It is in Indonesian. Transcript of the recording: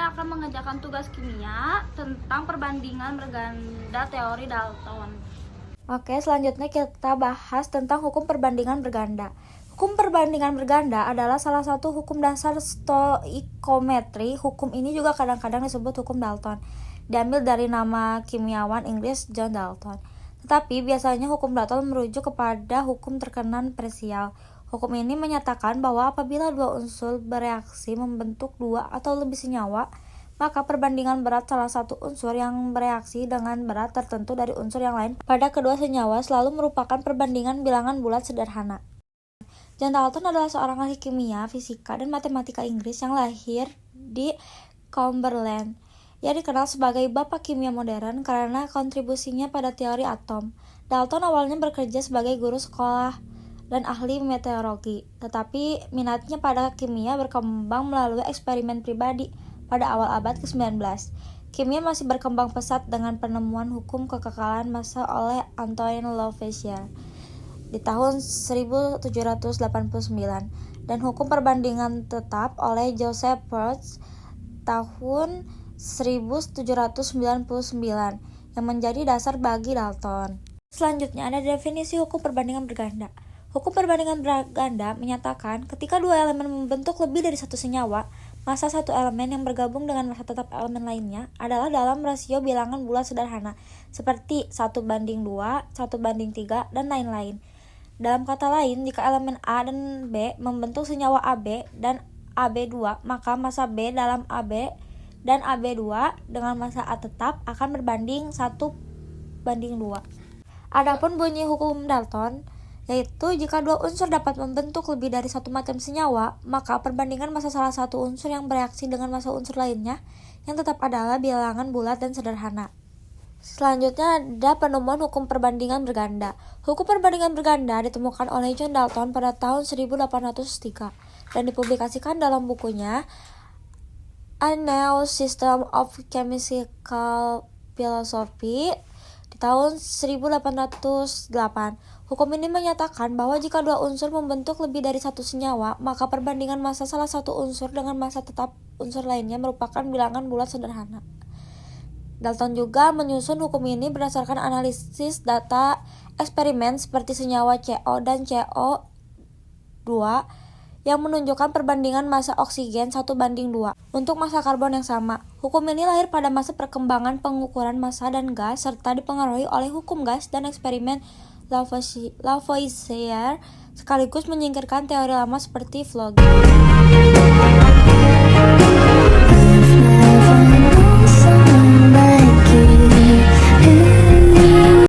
saya akan mengerjakan tugas kimia tentang perbandingan berganda teori Dalton. Oke, selanjutnya kita bahas tentang hukum perbandingan berganda. Hukum perbandingan berganda adalah salah satu hukum dasar stoikometri. Hukum ini juga kadang-kadang disebut hukum Dalton, diambil dari nama kimiawan Inggris John Dalton. Tetapi biasanya hukum Dalton merujuk kepada hukum tekanan parsial. Hukum ini menyatakan bahwa apabila dua unsur bereaksi membentuk dua atau lebih senyawa, maka perbandingan berat salah satu unsur yang bereaksi dengan berat tertentu dari unsur yang lain pada kedua senyawa selalu merupakan perbandingan bilangan bulat sederhana. John Dalton adalah seorang ahli kimia, fisika, dan matematika Inggris yang lahir di Cumberland. Ia dikenal sebagai Bapak Kimia Modern karena kontribusinya pada teori atom. Dalton awalnya bekerja sebagai guru sekolah dan ahli meteorologi, tetapi minatnya pada kimia berkembang melalui eksperimen pribadi pada awal abad ke-19. Kimia masih berkembang pesat dengan penemuan hukum kekekalan massa oleh Antoine Lavoisier di tahun 1789 dan hukum perbandingan tetap oleh Joseph Peirce tahun 1799 yang menjadi dasar bagi Dalton. Selanjutnya ada definisi hukum perbandingan berganda. Hukum perbandingan berganda menyatakan ketika dua elemen membentuk lebih dari satu senyawa, massa satu elemen yang bergabung dengan massa tetap elemen lainnya adalah dalam rasio bilangan bulat sederhana, seperti 1:2, 1:3, dan lain-lain. Dalam kata lain, jika elemen A dan B membentuk senyawa AB dan AB2, maka massa B dalam AB dan AB2 dengan massa A tetap akan berbanding 1:2. Adapun bunyi hukum Dalton, yaitu jika dua unsur dapat membentuk lebih dari satu macam senyawa, maka perbandingan massa salah satu unsur yang bereaksi dengan massa unsur lainnya yang tetap adalah bilangan bulat dan sederhana. Selanjutnya ada penemuan hukum perbandingan berganda. Hukum perbandingan berganda ditemukan oleh John Dalton pada tahun 1803 dan dipublikasikan dalam bukunya A New System of Chemical Philosophy di tahun 1808. Hukum ini menyatakan bahwa jika dua unsur membentuk lebih dari satu senyawa, maka perbandingan massa salah satu unsur dengan massa tetap unsur lainnya merupakan bilangan bulat sederhana. Dalton juga menyusun hukum ini berdasarkan analisis data eksperimen seperti senyawa CO dan CO2 yang menunjukkan perbandingan massa oksigen 1:2 untuk massa karbon yang sama. Hukum ini lahir pada masa perkembangan pengukuran massa dan gas serta dipengaruhi oleh hukum gas dan eksperimen Lavoisier sekaligus menyingkirkan teori lama seperti Vlog.